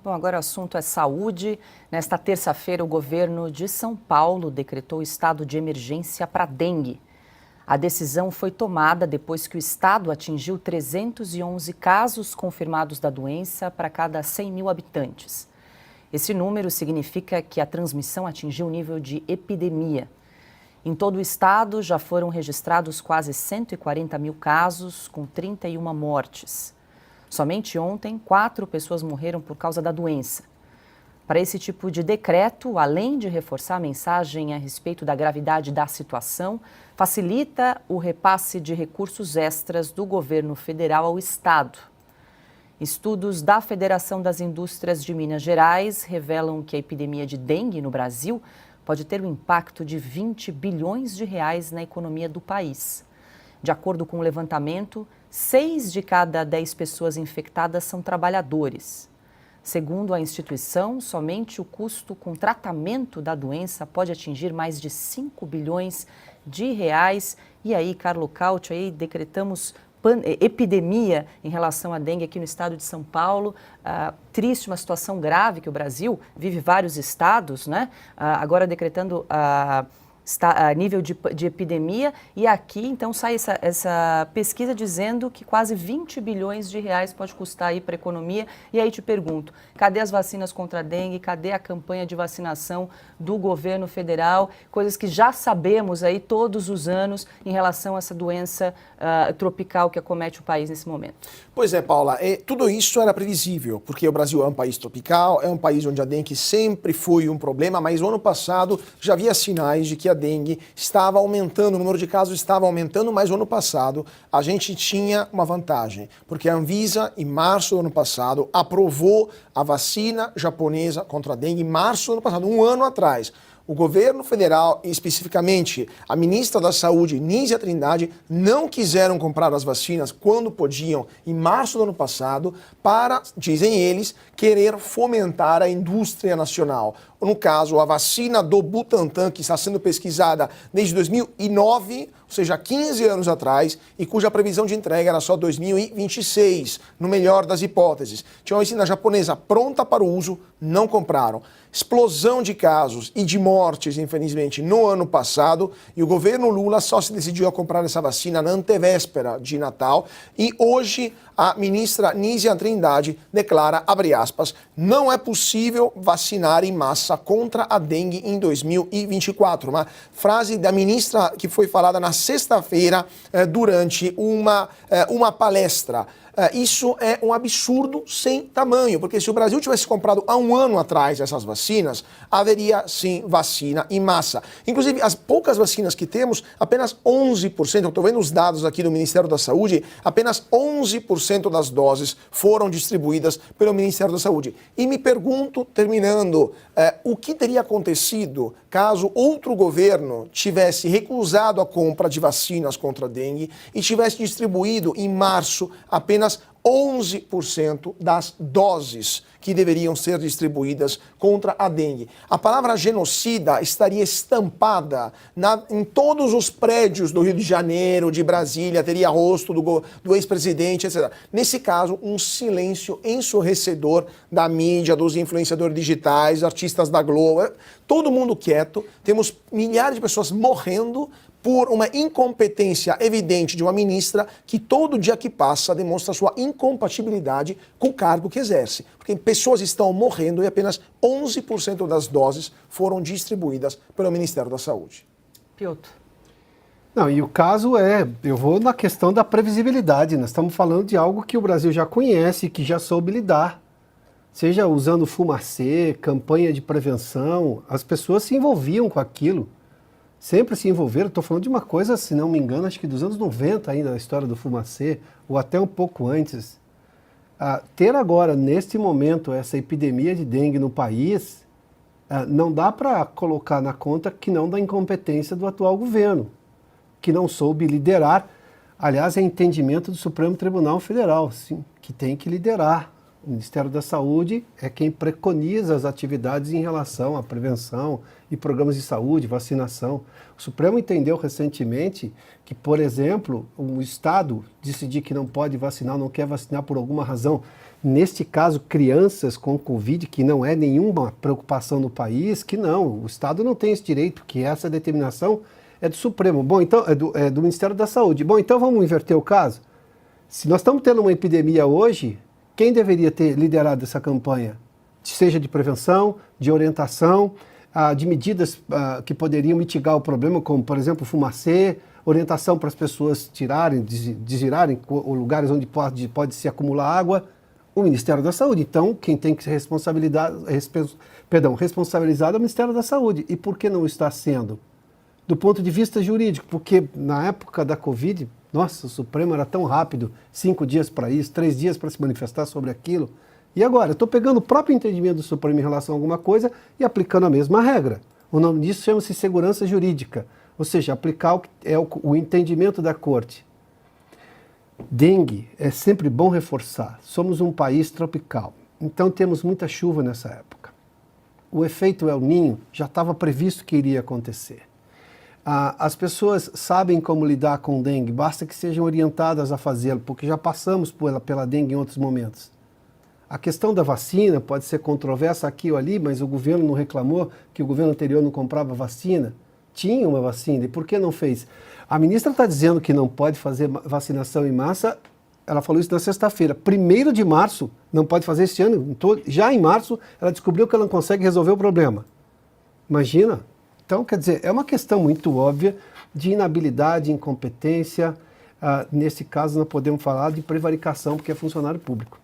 Bom, agora o assunto é saúde. Nesta terça-feira, o governo de São Paulo decretou estado de emergência para dengue. A decisão foi tomada depois que o estado atingiu 311 casos confirmados da doença para cada 100 mil habitantes. Esse número significa que a transmissão atingiu o nível de epidemia. Em todo o estado, já foram registrados quase 140 mil casos, com 31 mortes. Somente ontem, 4 pessoas morreram por causa da doença. Para esse tipo de decreto, além de reforçar a mensagem a respeito da gravidade da situação, facilita o repasse de recursos extras do governo federal ao estado. Estudos da Federação das Indústrias de Minas Gerais revelam que a epidemia de dengue no Brasil pode ter um impacto de 20 bilhões de reais na economia do país. De acordo com o levantamento, 6 de cada 10 pessoas infectadas são trabalhadores. Segundo a instituição, somente o custo com tratamento da doença pode atingir mais de 5 bilhões de reais. E aí, Carlo Cauti, aí decretamos epidemia em relação à dengue aqui no estado de São Paulo. Triste, uma situação grave que o Brasil vive, vários estados, né? Agora decretando a nível de epidemia, e aqui então sai essa pesquisa dizendo que quase 20 bilhões de reais pode custar aí para a economia. E aí te pergunto, cadê as vacinas contra a dengue, cadê a campanha de vacinação do governo federal, coisas que já sabemos aí todos os anos em relação a essa doença tropical que acomete o país nesse momento? Pois é, Paula, tudo isso era previsível, porque o Brasil é um país tropical, é um país onde a dengue sempre foi um problema, mas no ano passado já havia sinais de que a dengue estava aumentando, o número de casos estava aumentando, mas no ano passado a gente tinha uma vantagem, porque a Anvisa, em março do ano passado, aprovou a vacina japonesa contra a dengue, em março do ano passado, um ano atrás. O governo federal, especificamente a ministra da Saúde, Nízia Trindade, não quiseram comprar as vacinas quando podiam, em março do ano passado, para, dizem eles, querer fomentar a indústria nacional. No caso, a vacina do Butantan, que está sendo pesquisada desde 2009, ou seja, 15 anos atrás, e cuja previsão de entrega era só 2026, no melhor das hipóteses. Tinha uma vacina japonesa pronta para o uso, não compraram. Explosão de casos e de mortes, infelizmente, no ano passado, e o governo Lula só se decidiu a comprar essa vacina na antevéspera de Natal, e hoje a ministra Nízia Trindade declara, abre aspas, não é possível vacinar em massa contra a dengue em 2024. Uma frase da ministra que foi falada na sexta-feira durante uma palestra. Isso é um absurdo sem tamanho, porque se o Brasil tivesse comprado há um ano atrás essas vacinas, haveria sim vacina em massa. Inclusive, as poucas vacinas que temos, apenas 11%, eu estou vendo os dados aqui do Ministério da Saúde, apenas 11% das doses foram distribuídas pelo Ministério da Saúde. E me pergunto, terminando, o que teria acontecido caso outro governo tivesse recusado a compra de vacinas contra a dengue e tivesse distribuído em março apenas 11% das doses que deveriam ser distribuídas contra a dengue. A palavra genocida estaria estampada em todos os prédios do Rio de Janeiro, de Brasília, teria rosto do ex-presidente, etc. Nesse caso, um silêncio ensurdecedor da mídia, dos influenciadores digitais, artistas da Globo, todo mundo quieto, temos milhares de pessoas morrendo por uma incompetência evidente de uma ministra que todo dia que passa demonstra sua incompatibilidade com o cargo que exerce. Porque pessoas estão morrendo e apenas 11% das doses foram distribuídas pelo Ministério da Saúde. Piotr. Não, e o caso eu vou na questão da previsibilidade. Nós estamos falando de algo que o Brasil já conhece, que já soube lidar. Seja usando fumacê, campanha de prevenção, as pessoas se envolviam com aquilo. Sempre se envolveram. Estou falando de uma coisa, se não me engano, acho que dos anos 90 ainda, a história do fumacê, ou até um pouco antes. Ter agora, neste momento, essa epidemia de dengue no país, não dá para colocar na conta que não da incompetência do atual governo, que não soube liderar. Aliás, é entendimento do Supremo Tribunal Federal, sim, que tem que liderar. O Ministério da Saúde é quem preconiza as atividades em relação à prevenção e programas de saúde, vacinação. O Supremo entendeu recentemente que, por exemplo, o Estado decidir que não pode vacinar, não quer vacinar por alguma razão, Neste caso, crianças com Covid, que não é nenhuma preocupação no país, que não, o Estado não tem esse direito, que essa determinação é do Supremo. Bom, então, é do Ministério da Saúde. Bom, então vamos inverter o caso? Se nós estamos tendo uma epidemia hoje, quem deveria ter liderado essa campanha? Seja de prevenção, de orientação, de medidas que poderiam mitigar o problema, como, por exemplo, fumacê, orientação para as pessoas tirarem, desvirarem lugares onde pode se acumular água, o Ministério da Saúde. Então, quem tem que ser responsabilizado é o Ministério da Saúde. E por que não está sendo? Do ponto de vista jurídico, porque na época da Covid, nossa, o Supremo era tão rápido, 5 dias para isso, 3 dias para se manifestar sobre aquilo. E agora, eu estou pegando o próprio entendimento do Supremo em relação a alguma coisa e aplicando a mesma regra. O nome disso chama-se segurança jurídica, ou seja, aplicar o entendimento da Corte. Dengue, é sempre bom reforçar, somos um país tropical, então temos muita chuva nessa época. O efeito El Niño já estava previsto que iria acontecer. As pessoas sabem como lidar com dengue, basta que sejam orientadas a fazê-lo, porque já passamos pela dengue em outros momentos. A questão da vacina pode ser controversa aqui ou ali, mas o governo não reclamou que o governo anterior não comprava vacina. Tinha uma vacina, e por que não fez? A ministra está dizendo que não pode fazer vacinação em massa, ela falou isso na sexta-feira. 1º de março, não pode fazer este ano, já em março, ela descobriu que ela não consegue resolver o problema. Imagina? Então, quer dizer, é uma questão muito óbvia de inabilidade, incompetência. Nesse caso, nós podemos falar de prevaricação, porque é funcionário público.